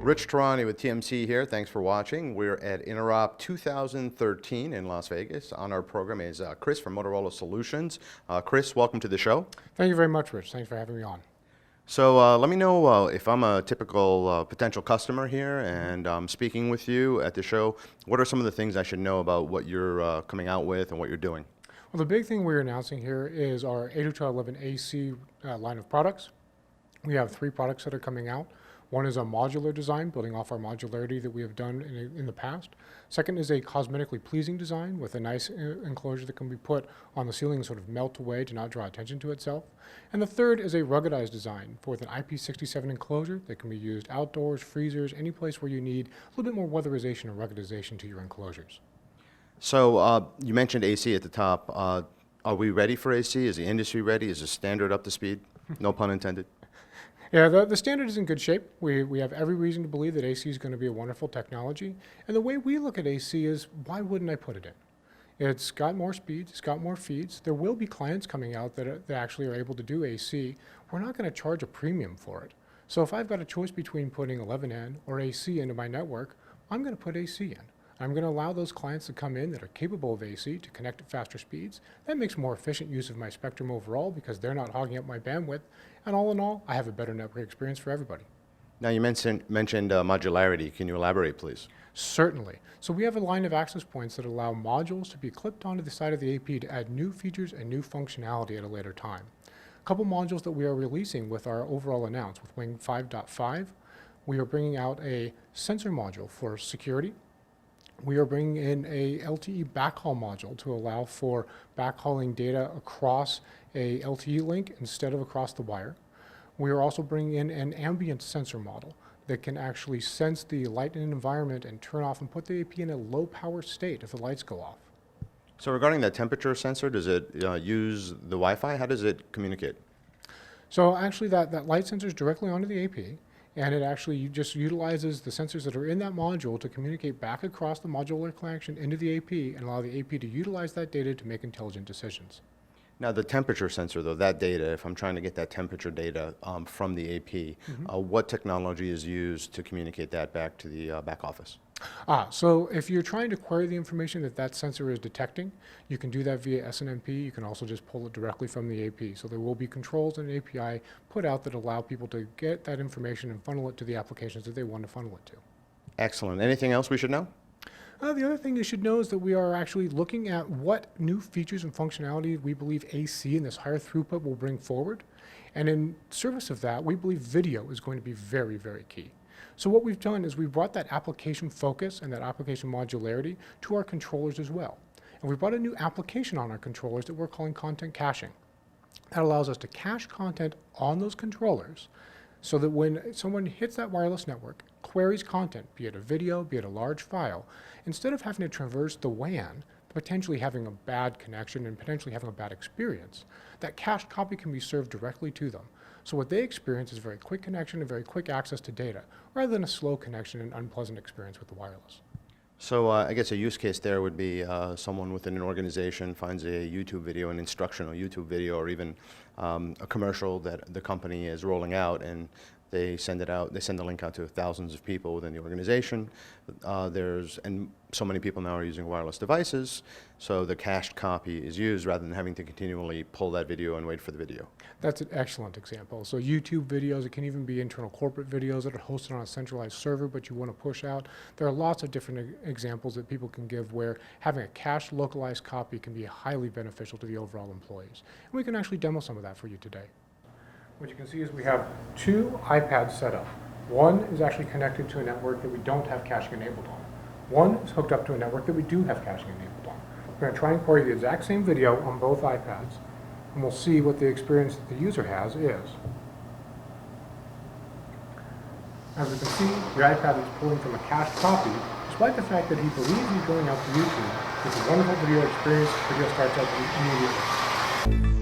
Rich Tehrani with TMC here. Thanks for watching. We're at Interop 2013 in Las Vegas. On our program is Chris from Motorola Solutions. Chris, welcome to the show. Thank you very much, Rich. Thanks for having me on. So let me know if I'm a typical potential customer here and I'm speaking with you at the show, what are some of the things I should know about what you're coming out with and what you're doing? Well, the big thing we're announcing here is our 802.11 AC line of products. We have 3 products that are coming out. One is a modular design, building off our modularity that we have done in the past. Second is a cosmetically pleasing design with a nice enclosure that can be put on the ceiling and sort of melt away to not draw attention to itself. And the third is a ruggedized design with an IP67 enclosure that can be used outdoors, freezers, any place where you need a little bit more weatherization and ruggedization to your enclosures. So you mentioned AC at the top. Are we ready for AC? Is the industry ready? Is the standard up to speed? No pun intended. Yeah, the standard is in good shape. We have every reason to believe that AC is going to be a wonderful technology. And the way we look at AC is, why wouldn't I put it in? It's got more speeds, it's got more feeds. There will be clients coming out that actually are able to do AC. We're not going to charge a premium for it. So if I've got a choice between putting 11N or AC into my network, I'm going to put AC in. I'm going to allow those clients to come in that are capable of AC to connect at faster speeds. That makes more efficient use of my spectrum overall because they're not hogging up my bandwidth. And all in all, I have a better network experience for everybody. Now you mentioned modularity. Can you elaborate, please? Certainly. So we have a line of access points that allow modules to be clipped onto the side of the AP to add new features and new functionality at a later time. A couple modules that we are releasing with our overall announce with Wing 5.5, we are bringing out a sensor module for security. We are bringing in a LTE backhaul module to allow for backhauling data across a LTE link instead of across the wire. We are also bringing in an ambient sensor model that can actually sense the light in an environment and turn off and put the AP in a low power state if the lights go off. So regarding that temperature sensor, does it use the Wi-Fi? How does it communicate? So actually that light sensor is directly onto the AP. And it actually just utilizes the sensors that are in that module to communicate back across the modular connection into the AP and allow the AP to utilize that data to make intelligent decisions. Now the temperature sensor, though, that data, if I'm trying to get that temperature data from the AP, what technology is used to communicate that back to the back office? So if you're trying to query the information that sensor is detecting, you can do that via SNMP. You can also just pull it directly from the AP. So there will be controls and an API put out that allow people to get that information and funnel it to the applications that they want to funnel it to. Excellent. Anything else we should know? The other thing you should know is that we are actually looking at what new features and functionality we believe AC and this higher throughput will bring forward. And in service of that, we believe video is going to be very, very key. So what we've done is we've brought that application focus and that application modularity to our controllers as well. And we brought a new application on our controllers that we're calling content caching. That allows us to cache content on those controllers so that when someone hits that wireless network, queries content, be it a video, be it a large file, instead of having to traverse the WAN, potentially having a bad connection and potentially having a bad experience, that cached copy can be served directly to them. So what they experience is very quick connection and very quick access to data, rather than a slow connection and unpleasant experience with the wireless. So I guess a use case there would be someone within an organization finds a YouTube video, an instructional YouTube video, or even a commercial that the company is rolling out, and they send it out. They send the link out to thousands of people within the organization. And so many people now are using wireless devices, so the cached copy is used rather than having to continually pull that video and wait for the video. That's an excellent example. So YouTube videos, it can even be internal corporate videos that are hosted on a centralized server, but you want to push out. There are lots of different examples that people can give where having a cached localized copy can be highly beneficial to the overall employees. And we can actually demo some of that for you today. What you can see is we have 2 iPads set up. One is actually connected to a network that we don't have caching enabled on. One is hooked up to a network that we do have caching enabled on. We're going to try and query the exact same video on both iPads, and we'll see what the experience that the user has is. As we can see, the iPad is pulling from a cached copy, despite the fact that he believes he's going out to YouTube. It's a wonderful video experience. The video starts up immediately.